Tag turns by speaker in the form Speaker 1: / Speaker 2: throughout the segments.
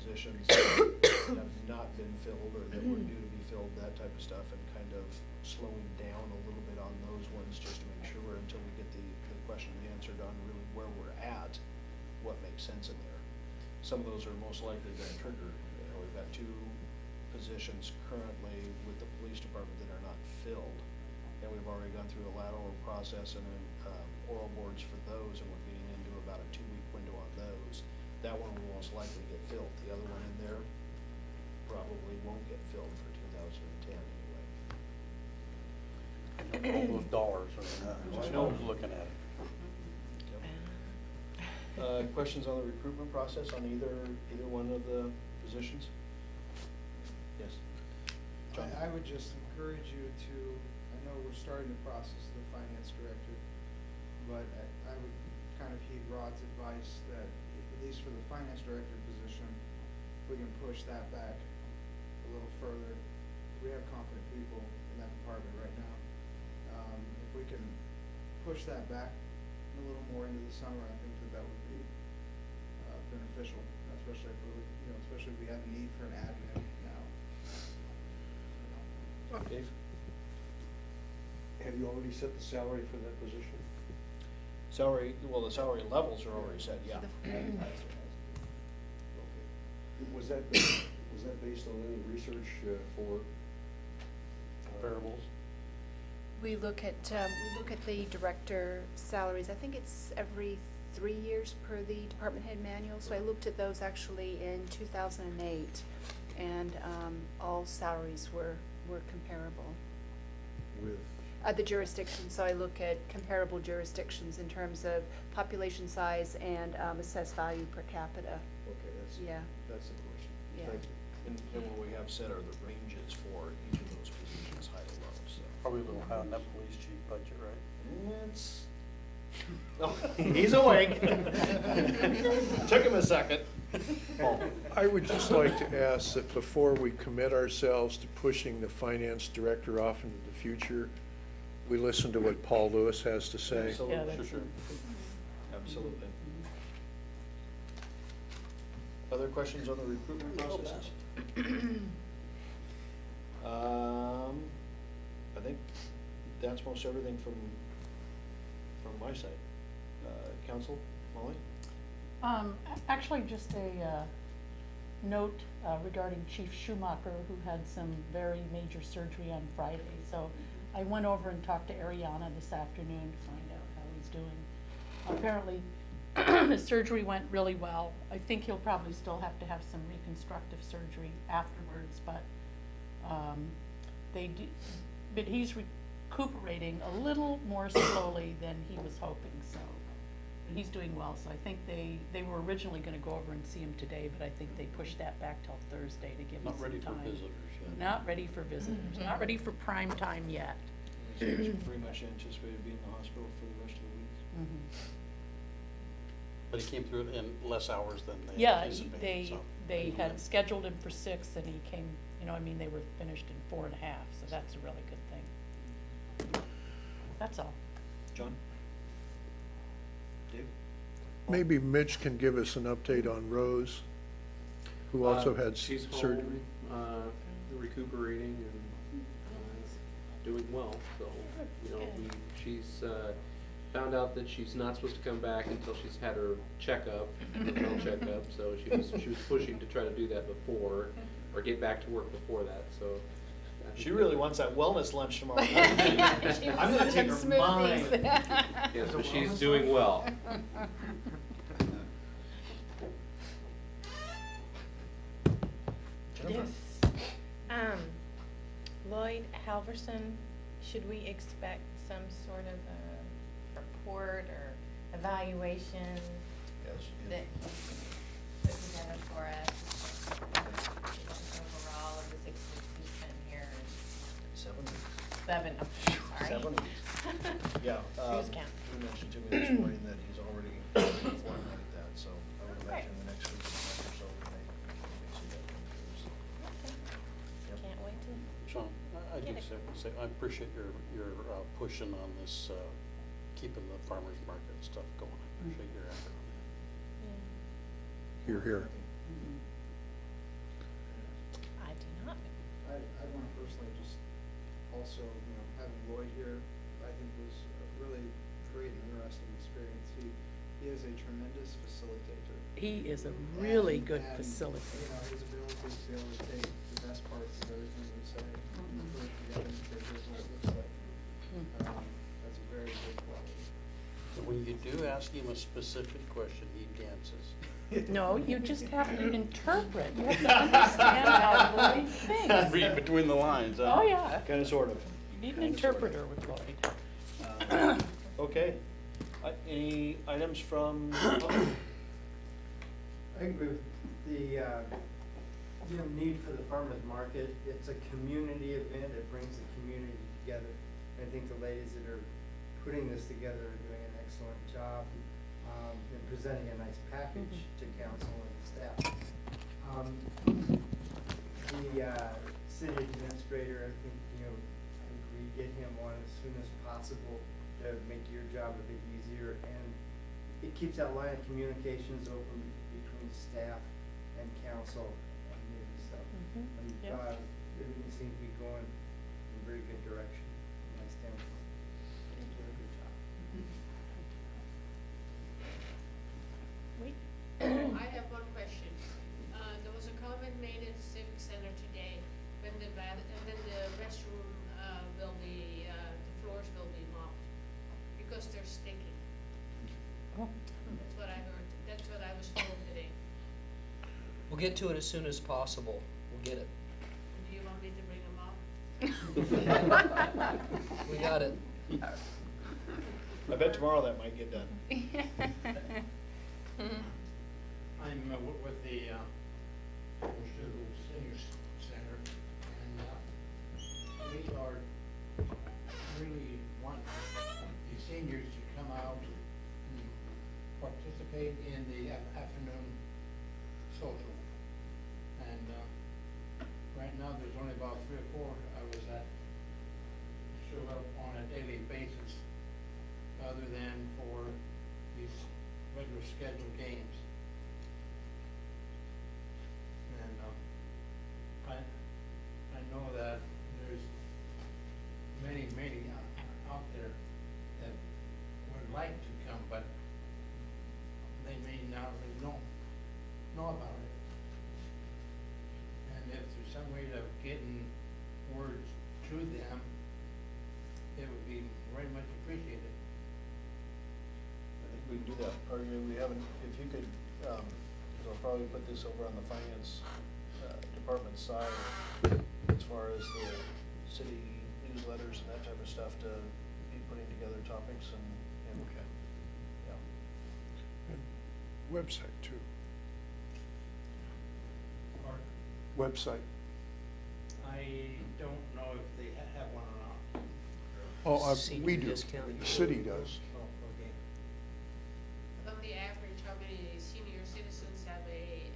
Speaker 1: positions that have not been filled or that were due to be filled, that type of stuff, and kind of slowing down a little bit on those ones just to make sure until we get the question answered on really where we're at, what makes sense in there. Some of those are most likely going to trigger. We've got 2 positions currently with the police department that are not filled, and we've already gone through a lateral process and then oral boards for those, and we're getting into about a 2-week window on those. That one will most likely get filled. The other one in there probably won't get filled for 2010 anyway.
Speaker 2: All those dollars are, I know who's looking at it.
Speaker 1: Yep. Questions on the recruitment process on either one of the positions? Yes. John?
Speaker 3: I would just encourage you to, I know we're starting the process of the finance director, but I would kind of heed Rod's advice that at least for the finance director position, we can push that back a little further. We have competent people in that department right now. If we can push that back a little more into the summer, I think that would be beneficial, especially if we have a need for an admin now.
Speaker 1: Dave?
Speaker 4: Have you already set the salary for that position?
Speaker 1: Salary, well, the salary levels are already set, yeah.
Speaker 4: Okay. Was that based on any research for
Speaker 2: Comparables?
Speaker 5: We look at the director salaries. I think it's every 3 years per the department head manual. So I looked at those actually in 2008, and all salaries were comparable.
Speaker 4: with?
Speaker 5: The jurisdictions. So I look at comparable jurisdictions in terms of population size and assessed value per capita.
Speaker 4: Okay, that's the question.
Speaker 5: Yeah.
Speaker 4: Thank you.
Speaker 1: And what we have set are the ranges for each of those positions, high to low, so.
Speaker 2: Probably a little high on that police chief budget, right?
Speaker 1: It's, oh, he's awake. Took him a second.
Speaker 6: I would just like to ask that before we commit ourselves to pushing the finance director off into the future, we listen to what Paul Lewis has to say.
Speaker 1: Absolutely.
Speaker 2: Sure.
Speaker 1: Absolutely. Other questions on the recruitment processes? I think that's most everything from my side. Council, Molly?
Speaker 7: Actually, just a note regarding Chief Schumacher, who had some very major surgery on Friday. So I went over and talked to Ariana this afternoon to find out how he's doing. Apparently, his surgery went really well. I think he'll probably still have to have some reconstructive surgery afterwards, but but he's recuperating a little more slowly than he was hoping. So he's doing well. So I think they were originally going to go over and see him today, but I think they pushed that back till Thursday to give him some time.
Speaker 2: Not ready for visitors yet.
Speaker 7: Not ready for visitors. Not ready for prime time yet.
Speaker 1: So it's pretty much anticipated being in the hospital for the rest of the week.
Speaker 2: But he came through in less hours than they
Speaker 7: Yeah,
Speaker 2: anticipated.
Speaker 7: they had scheduled him for 6 and he came, they were finished in 4.5, so that's a really good thing. That's all.
Speaker 1: John? Dave?
Speaker 6: Maybe Mitch can give us an update on Rose, who also had
Speaker 8: she's
Speaker 6: surgery.
Speaker 8: home, recuperating and doing well. So, she's found out that she's not supposed to come back until she's had her checkup, health checkup. So she was pushing to try to do that before, or get back to work before that. So
Speaker 1: She really wants that wellness lunch tomorrow night. I'm going to take her mine.
Speaker 8: yes, but she's doing well.
Speaker 1: Jennifer?
Speaker 9: Yes. Lloyd Halverson, should we expect some sort of a report or evaluation that put together for us overall of the 6 weeks he's been here?
Speaker 1: 7 weeks.
Speaker 9: 7, sorry.
Speaker 1: 7 weeks. Yeah.
Speaker 9: Who's counting?
Speaker 1: He mentioned to me this morning that he's already formulated that, so I would imagine the next week or so we may see that come through. Yep.
Speaker 9: Can't wait to.
Speaker 2: Sean, I do say, I appreciate your pushing on this, keeping the farmers market stuff going. I appreciate your effort on that.
Speaker 6: You're here.
Speaker 3: I want to personally just also, having Lloyd here, I think was a really great and interesting experience. He is a tremendous facilitator.
Speaker 7: He is a really good
Speaker 3: And,
Speaker 7: facilitator.
Speaker 3: his ability to be able to take the best parts of everything we say and put it together and say, here's what it looks like. That's a very good quality.
Speaker 2: When you do ask him a specific question, he dances.
Speaker 7: No, you just have to interpret. You have to understand how Lloyd thinks.
Speaker 2: Read between the lines, huh?
Speaker 7: Oh, yeah.
Speaker 1: Kind of, sort of.
Speaker 7: You need an interpreter with Lloyd.
Speaker 1: Okay. Any items from?
Speaker 10: I agree with the, need for the farmer's market. It's a community event. It brings the community together. I think the ladies that are putting this together are doing an excellent job in presenting a nice package to council and staff. The city administrator, I think, I agree, get him on as soon as possible to make your job a bit easier. And it keeps that line of communications open between staff and council and me, so.
Speaker 7: Yep.
Speaker 10: Everything seems to be going in a very good direction from my standpoint. I think you're doing a good job.
Speaker 7: Wait.
Speaker 11: I have one question. There was a comment made at the Civic Center today when the restroom will be, the floors will be mopped because they're sticky.
Speaker 7: Oh.
Speaker 11: That's what I heard. That's what I was told today.
Speaker 12: We'll get to it as soon as possible. We'll get it.
Speaker 11: Do you want me to bring them up?
Speaker 12: We got it.
Speaker 1: I bet tomorrow that might get done.
Speaker 13: I'm with the Senior Center, and we are really want the seniors to come out and participate in the afternoon social. And right now, there's only about 3 or 4 of us that show up on a daily basis, other than for these regular scheduled games. And I know that there's many out there that would like to come, but they may not really know about it. And if there's some way of getting words to them, it would be very much appreciated.
Speaker 1: I think we can do that. Or we haven't, if you could, we'll probably put this over on the finance department side as far as the city newsletters and that type of stuff to be putting together topics and
Speaker 6: Okay.
Speaker 1: yeah.
Speaker 6: And website too.
Speaker 13: Mark,
Speaker 6: Website.
Speaker 13: I don't know if they have one or not.
Speaker 6: Oh,
Speaker 12: Senior
Speaker 6: we do.
Speaker 12: discount.
Speaker 6: The city does.
Speaker 13: Oh, okay.
Speaker 11: On the average, how many senior citizens have a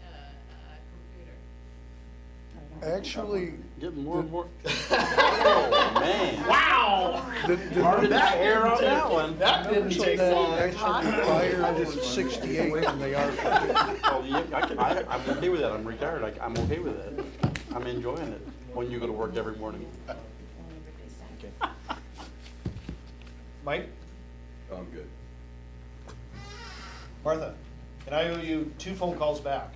Speaker 11: computer?
Speaker 6: Actually.
Speaker 2: Getting more and more. Oh, man.
Speaker 1: Wow!
Speaker 2: Hard to hair on that one.
Speaker 1: That didn't take long.
Speaker 6: Actually, higher than 68 than they are 50.
Speaker 2: Oh, yeah, I'm okay with that. I'm retired. I'm okay with it. I'm enjoying it when you go to work every morning.
Speaker 1: Okay. Mike?
Speaker 4: I'm good.
Speaker 1: Martha? And I owe you 2 phone calls back.